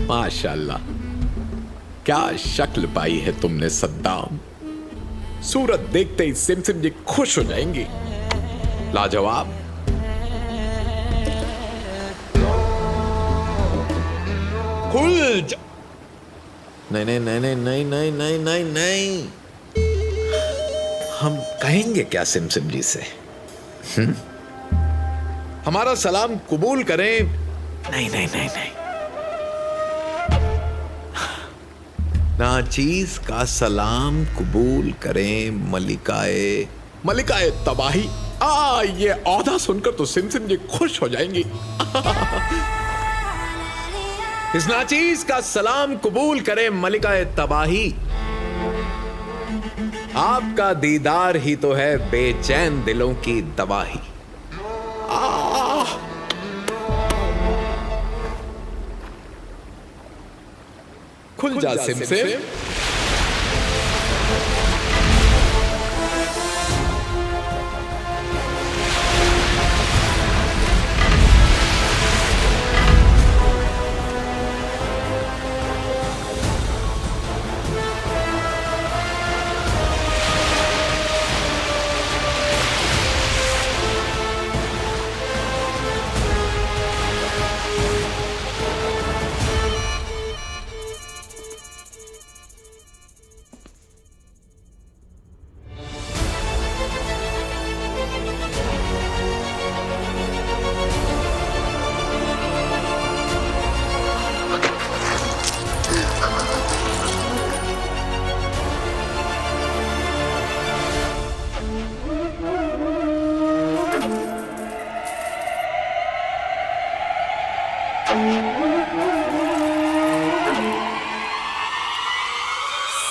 माशाल्लाह, क्या शक्ल पाई है तुमने सद्दाम। सूरत देखते ही सिमसिम जी खुश हो जाएंगी। लाजवाब। खुल जा। नहीं नहीं नहीं नहीं नहीं नहीं नहीं नहीं नहीं, हम कहेंगे क्या सिमसिम जी से? हमारा सलाम कबूल करें। नहीं नहीं नहीं नहीं, नाचीज का सलाम कबूल करें मलिकाए तबाही। ये औहदा सुनकर तो सिमसिम जी खुश हो जाएंगी। इस नाचीज का सलाम कबूल करें मलिकाए तबाही। आपका दीदार ही तो है बेचैन दिलों की दवाही। खुल जा सिमसिम।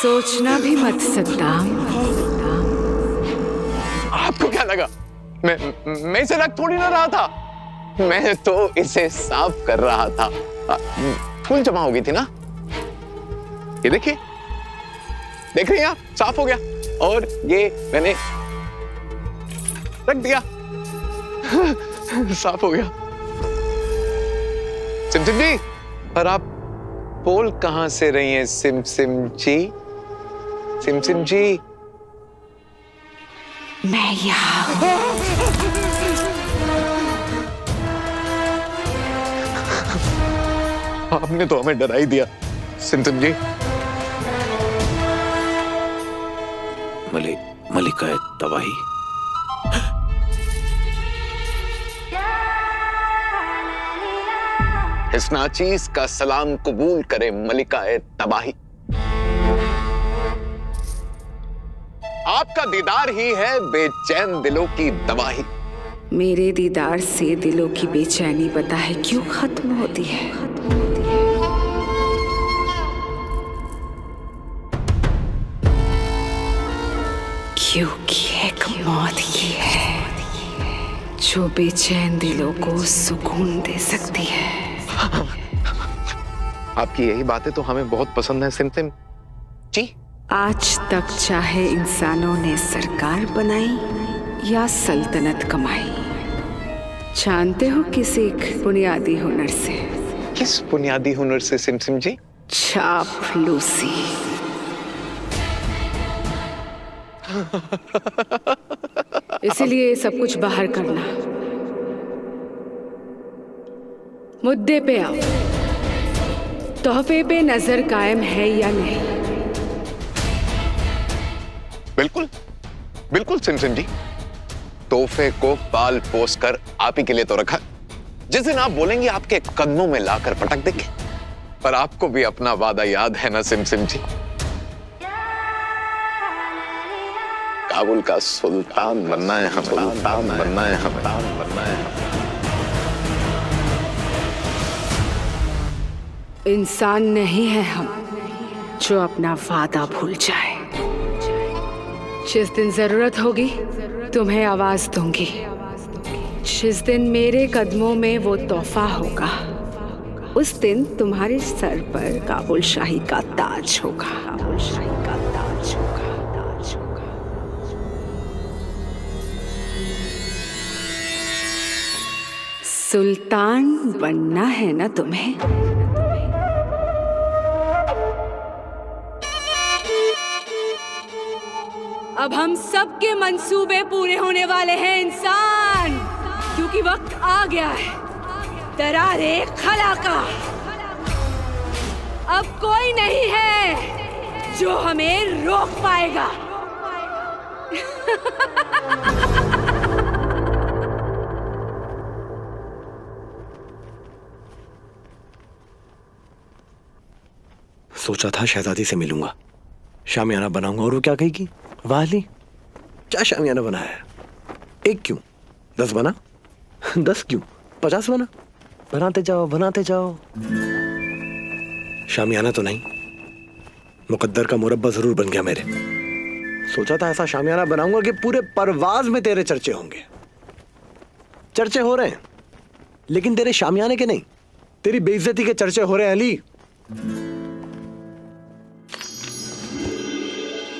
सोचना भी मत सद्दाम। आपको क्या लगा मैं इसे रख थोड़ी ना रहा था, मैं तो इसे साफ कर रहा था। फूल जमा हो गई थी ना, ये देखिए, देख रही हैं आप, साफ हो गया। और ये मैंने रख दिया, साफ हो गया। सिमसिम जी, पर आप बोल कहां से रही हैं सिमसिम जी? सिमसिम जी, मैं यहाँ। आपने तो हमें डरा ही दिया सिमसिम जी। मलिका तबाही। इस नाचीज का सलाम कबूल करे मलिका तबाही। आपका दीदार ही है बेचैन दिलों की दवाही। मेरे दीदार से दिलों की बेचैनी पता है क्यों खत्म होती है? क्योंकि एक मौत ही है जो बेचैन दिलों को सुकून दे सकती है। आपकी यही बातें तो हमें बहुत पसंद है सिमसिम जी। आज तक चाहे इंसानों ने सरकार बनाई या सल्तनत कमाई, जानते हो किस एक बुनियादी हुनर से? किस बुनियादी हुनर से सिमसिम जी? चापलूसी। इसीलिए सब कुछ बाहर करना। मुद्दे पे आओ। तोहफे पे नजर कायम है या नहीं? बिल्कुल बिल्कुल सिमसिम जी, तोहफे को पाल पोस कर आप ही के लिए तो रखा। जिस दिन आप बोलेंगे आपके कदमों में लाकर पटक देंगे। पर आपको भी अपना वादा याद है ना सिमसिम जी? काबुल का सुल्तान बनना है हमें, सुल्तान बनना है हमें, सुल्तान बनना है हमें। इंसान नहीं है हम जो अपना वादा भूल जाए। जिस दिन जरूरत होगी तुम्हें आवाज दूंगी। जिस दिन मेरे कदमों में वो तोहफा होगा, उस दिन तुम्हारे सर पर काबुल शाही का ताज होगा। काबुल शाही का ताज होगा, ताज होगा। सुल्तान बनना है ना तुम्हें? अब हम सबके मंसूबे पूरे होने वाले हैं इंसान, क्योंकि वक्त आ गया है दरारे खला का। अब कोई नहीं है जो हमें रोक पाएगा। सोचा था शहजादी से मिलूंगा, शामियाना बनाऊंगा, और वो क्या कहेगी, वाली क्या शामियाना बनाया है? एक क्यों 10 बना, 10 क्यों 50 बना, बनाते जाओ बनाते जाओ। शामियाना तो नहीं, मुकद्दर का मुरब्बा जरूर बन गया मेरे। सोचा था ऐसा शामियाना बनाऊंगा कि पूरे परवाज में तेरे चर्चे होंगे। चर्चे हो रहे हैं, लेकिन तेरे शामियाने के नहीं, तेरी बेइज्जती के चर्चे हो रहे हैं अली।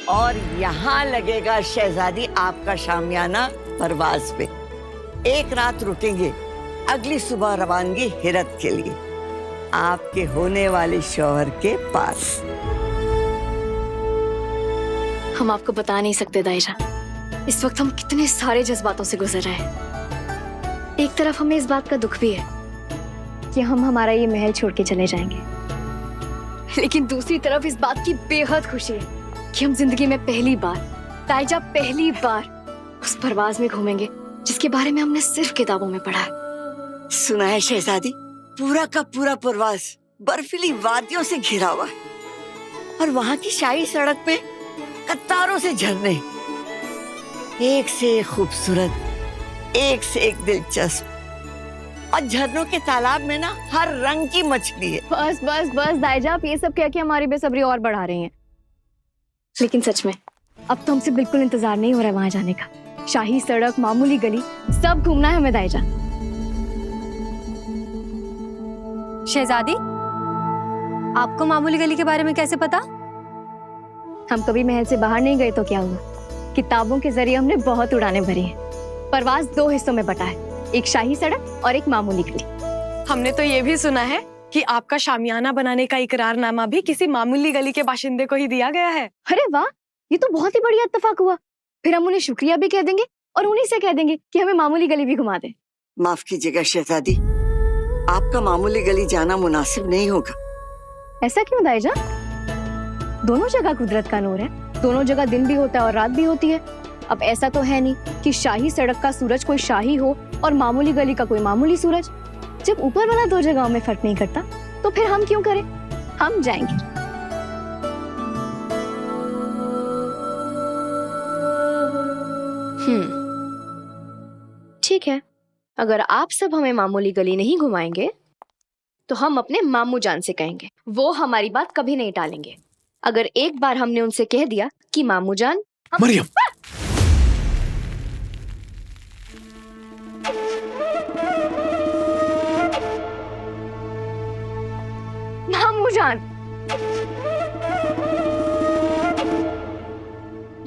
और यहाँ लगेगा शहजादी आपका शामियाना परवाज पे। एक रात रुकेंगे, अगली सुबह रवानगी हिरत के लिए, आपके होने वाले शौहर के पास। हम आपको बता नहीं सकते दायजा, इस वक्त हम कितने सारे जज्बातों से गुजर रहे हैं। एक तरफ हमें इस बात का दुख भी है कि हम हमारा ये महल छोड़ के चले जाएंगे, लेकिन दूसरी तरफ इस बात की बेहद खुशी है कि हम जिंदगी में पहली बार, दायजा पहली बार उस परवाज में घूमेंगे जिसके बारे में हमने सिर्फ किताबों में पढ़ा है। सुना है शहजादी, पूरा का पूरा परवाज बर्फीली वादियों से घिरा हुआ है, और वहाँ की शाही सड़क पे कतारों से झरने, एक से एक खूबसूरत, एक से एक दिलचस्प, और झरनों के तालाब में ना हर रंग की मछली है। बस बस बस दायजा, आप ये सब कह के हमारी बेसब्री और बढ़ा रही हैं। लेकिन सच में अब तो हमसे बिल्कुल इंतजार नहीं हो रहा है वहां जाने का। शाही सड़क, मामूली गली, सब घूमना है हमें दायजा। शहजादी, आपको मामूली गली के बारे में कैसे पता? हम कभी महल से बाहर नहीं गए तो क्या हुआ, किताबों के जरिए हमने बहुत उड़ाने भरी हैं। परवाज 2 हिस्सों में बटा है, एक शाही सड़क और एक मामूली गली। हमने तो ये भी सुना है कि आपका शामियाना बनाने का इकरारनामा भी किसी मामूली गली के बाशिंदे को ही दिया गया है। अरे वाह, ये तो बहुत ही बढ़िया इत्तेफाक हुआ। फिर हम उन्हें शुक्रिया भी कह देंगे और उन्हीं से कह देंगे कि हमें मामूली गली भी घुमा दे। माफ कीजिएगा शहजादी, आपका मामूली गली जाना मुनासिब नहीं होगा। ऐसा क्यों दायजा? दोनों जगह कुदरत का नूर है, दोनों जगह दिन भी होता है और रात भी होती है। अब ऐसा तो है नहीं कि शाही सड़क का सूरज कोई शाही हो और मामूली गली का कोई मामूली सूरज। जब ऊपर वाला 2 जगहों में फर्क नहीं करता तो फिर हम क्यों करें? हम जाएंगे। ठीक है, अगर आप सब हमें मामूली गली नहीं घुमाएंगे तो हम अपने मामू जान से कहेंगे, वो हमारी बात कभी नहीं टालेंगे। अगर एक बार हमने उनसे कह दिया कि मामू जान मरियम, मामू जान,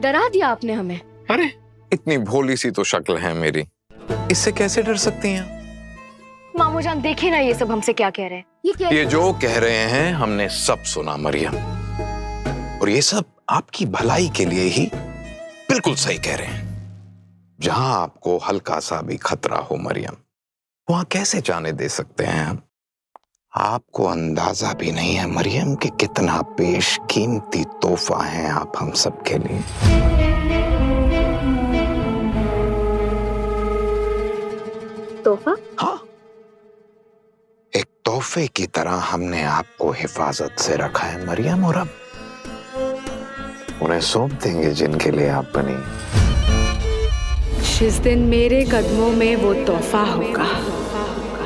डरा दिया आपने हमें। अरे इतनी भोली सी तो शक्ल है मेरी, इससे कैसे डर सकती हैं? मामू जान देखिए ना ये सब हमसे क्या कह रहे हैं। ये जो कह रहे हैं हमने सब सुना मरियम, और ये सब आपकी भलाई के लिए ही बिल्कुल सही कह रहे हैं। जहां आपको हल्का सा भी खतरा हो मरियम, वहां कैसे जाने दे सकते हैं हम? आपको अंदाजा भी नहीं है मरियम कि कितना बेशकीमती तोहफा है आप हम सब के लिए। तोहफा? हाँ, एक तोहफे की तरह हमने आपको हिफाजत से रखा है मरियम, और अब उन्हें सौंप देंगे जिनके लिए आप बनी। जिस दिन मेरे कदमों में वो तोहफा होगा,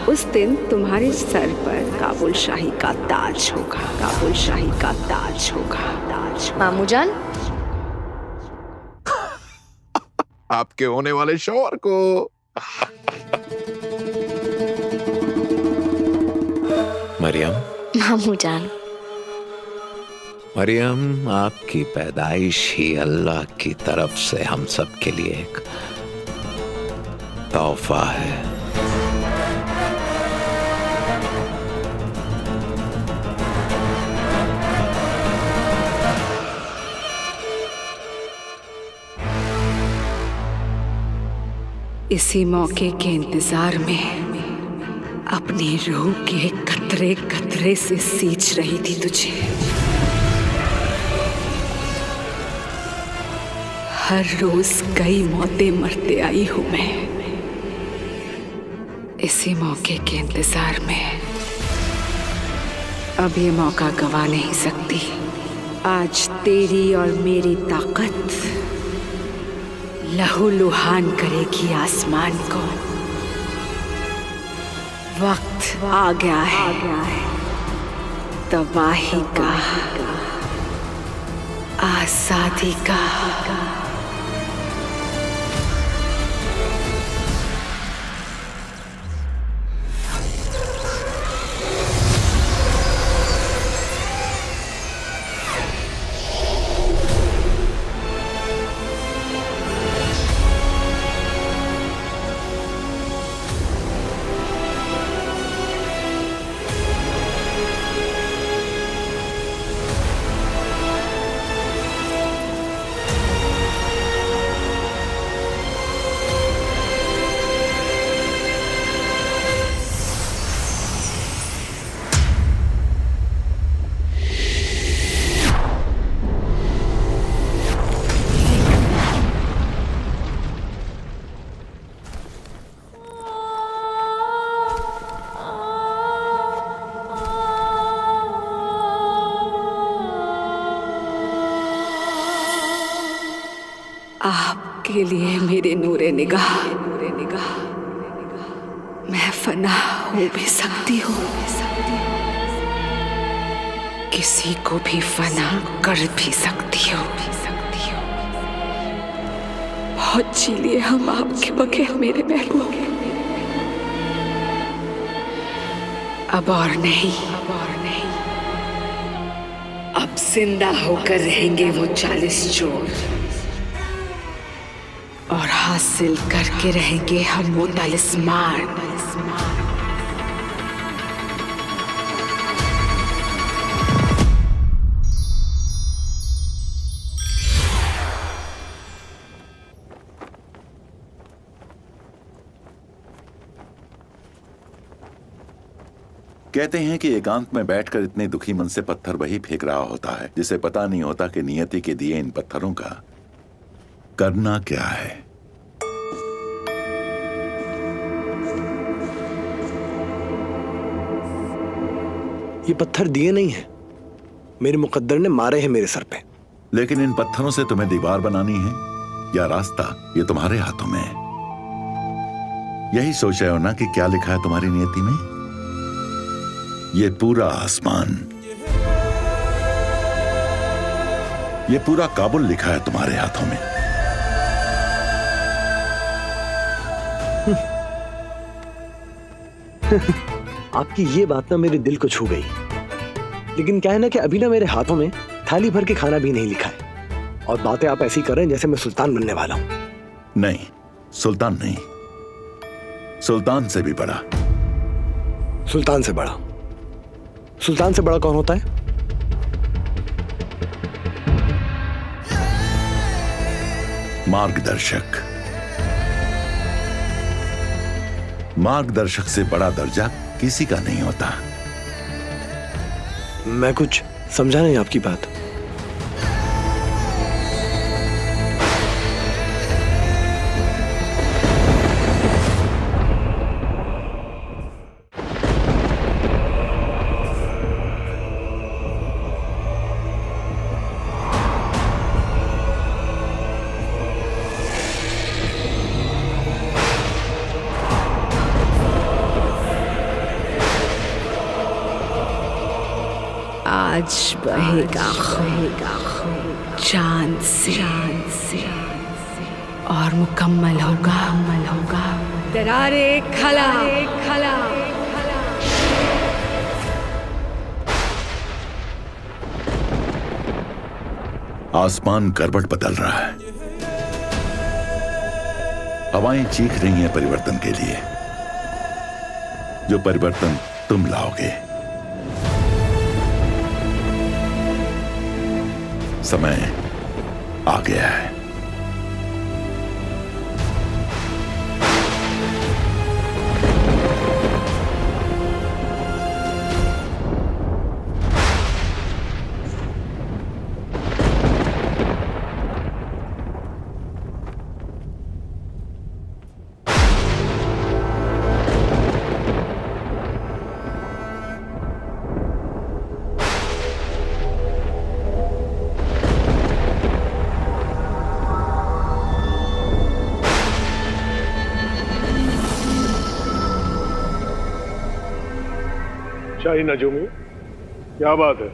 उस दिन तुम्हारे सर पर काबुल शाही का ताज होगा, काबुल शाही का ताज होगा, ताज होगा। मामू जान, आपके होने वाले शौहर को। मरियम, मामू जान, मरियम, आपकी पैदाइश ही अल्लाह की तरफ से हम सब के लिए एक तोहफा है। इसी मौके के इंतजार में अपनी रूह के कतरे कतरे से सींच रही थी तुझे। हर रोज कई मौतें मरते आई हूं मैं, इसी मौके के इंतजार में। अब ये मौका गवा नहीं सकती। आज तेरी और मेरी ताकत लहूलुहान करेगी आसमान को। वक्त आ गया है तबाही का, आजादी का। आपके लिए मेरे नूरे निगाह मैं फना हो भी सकती हूँ, किसी को भी फना कर भी सकती हूँ। बहुत जी लिए हम आपके बगैर मेरे महबूब। अब और नहीं, अब जिंदा होकर रहेंगे वो 40 चोर, और हासिल करके रहेंगे हम वो तलिस्मान। कहते हैं कि एकांत में बैठकर इतने दुखी मन से पत्थर वही फेंक रहा होता है जिसे पता नहीं होता कि नियति के दिए इन पत्थरों का करना क्या है। ये पत्थर दिए नहीं है, मेरे मुकद्दर ने मारे हैं मेरे सर पे। लेकिन इन पत्थरों से तुम्हें दीवार बनानी है या रास्ता, ये तुम्हारे हाथों में है। यही सोच रहे हो ना कि क्या लिखा है तुम्हारी नियति में? ये पूरा आसमान, ये पूरा काबुल लिखा है तुम्हारे हाथों में। आपकी ये बात ना मेरे दिल को छू गई। लेकिन क्या है ना कि अभी ना मेरे हाथों में थाली भर के खाना भी नहीं लिखा है, और बातें आप ऐसी कर रहे हैं जैसे मैं सुल्तान बनने वाला हूं। नहीं, सुल्तान नहीं, सुल्तान से भी बड़ा। सुल्तान से बड़ा? सुल्तान से बड़ा कौन होता है? मार्गदर्शक। मार्गदर्शक से बड़ा दर्जा किसी का नहीं होता। मैं कुछ समझा नहीं आपकी बात। आज बहेगा चांद से और मुकम्मल होगा दरारे खला। आसमान करवट बदल रहा है, हवाएं चीख रही हैं परिवर्तन के लिए, जो परिवर्तन तुम लाओगे। समय आ गया है। शाही नजूमी, क्या बात है?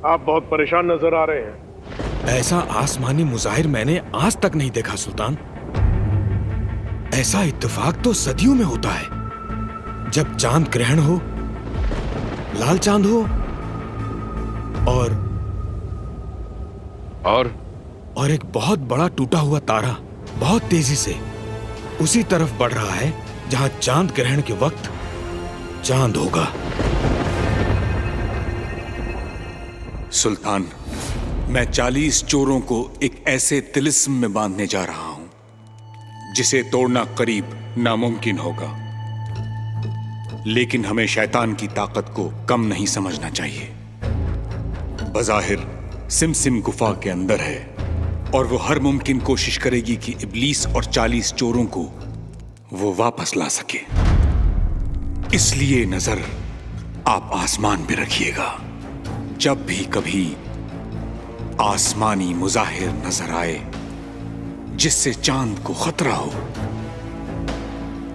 आप बहुत परेशान नजर आ रहे हैं। ऐसा आसमानी मुजाहिर मैंने आज तक नहीं देखा सुल्तान। ऐसा इत्तेफाक तो सदियों में होता है, जब चांद ग्रहण हो, लाल चांद हो और एक बहुत बड़ा टूटा हुआ तारा बहुत तेजी से उसी तरफ बढ़ रहा है जहां चांद ग्रहण के वक्त चांद होगा। सुल्तान, मैं 40 चोरों को एक ऐसे तिलिस्म में बांधने जा रहा हूं जिसे तोड़ना करीब नामुमकिन होगा, लेकिन हमें शैतान की ताकत को कम नहीं समझना चाहिए। बज़ाहिर सिमसिम गुफा के अंदर है और वो हर मुमकिन कोशिश करेगी कि इब्लीस और 40 चोरों को वो वापस ला सके। इसलिए नजर आप आसमान पे रखिएगा। जब भी कभी आसमानी मुजाहिर नजर आए जिससे चांद को खतरा हो,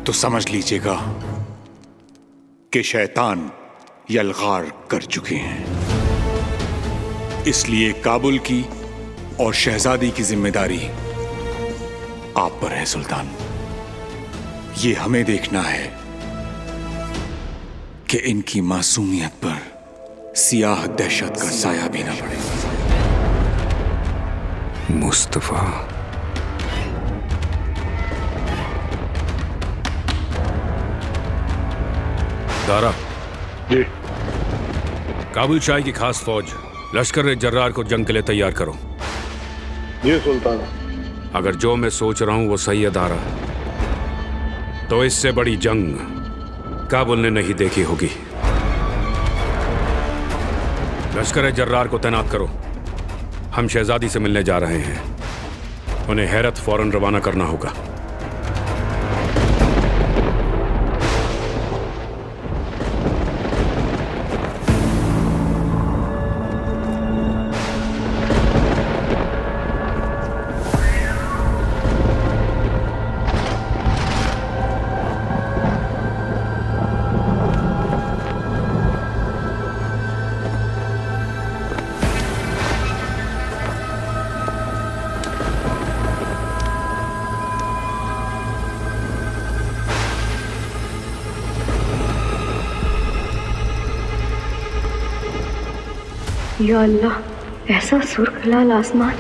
तो समझ लीजिएगा कि शैतान यलगार कर चुके हैं। इसलिए काबुल की और शहजादी की जिम्मेदारी आप पर है सुल्तान। ये हमें देखना है कि इनकी मासूमियत पर सियाह दहशत का साया भी न पड़े। मुस्तफा, दारा जी। काबुल शाही की खास फौज लश्कर जर्रार को जंग के लिए तैयार करो। ये सुल्तान, अगर जो मैं सोच रहा हूं वो सही है दारा, तो इससे बड़ी जंग काबुल ने नहीं देखी होगी। लश्कर जर्रार को तैनात करो। हम शहजादी से मिलने जा रहे हैं। उन्हें हैरत फौरन रवाना करना होगा। या अल्लाह, ऐसा सुर्ख लाल आसमान।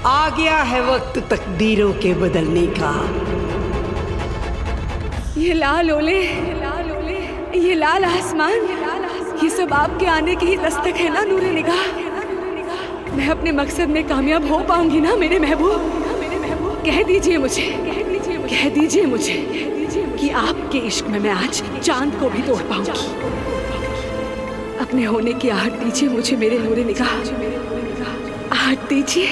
आ गया है वक्त तकदीरों के बदलने का। ये लाल ओले, ये लाल आसमान, ये सब आपके आने की ही दस्तक है ना नूरे निगाह। मैं अपने मकसद में कामयाब हो पाऊंगी ना मेरे महबूब। कह दीजिए मुझे कि आपके इश्क में मैं आज चांद को भी तोड़ पाऊंगी। अपने होने की आहट दीजिए मुझे मेरे नूरे निगाह, आहट दीजिए।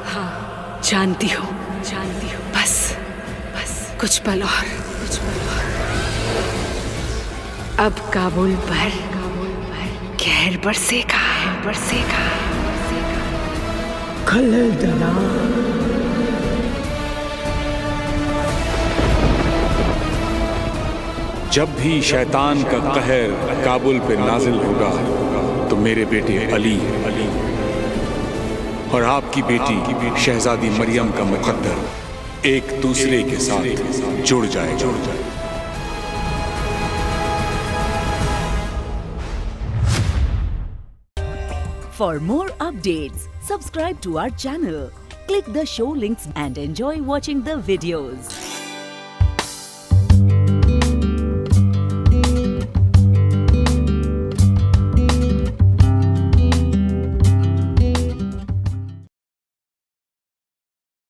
हाँ, जानती हूँ, बस कुछ पल और। अब काबुल पर कहर बरसेगा। खलल दना जब भी शैतान का कहर काबुल पे नाजिल होगा तो मेरे बेटे अली और आपकी बेटी शहजादी मरियम का मुकद्दर एक दूसरे के साथ जुड़ जाएगा। For more updates, subscribe to our channel, click the show links and enjoy watching the videos.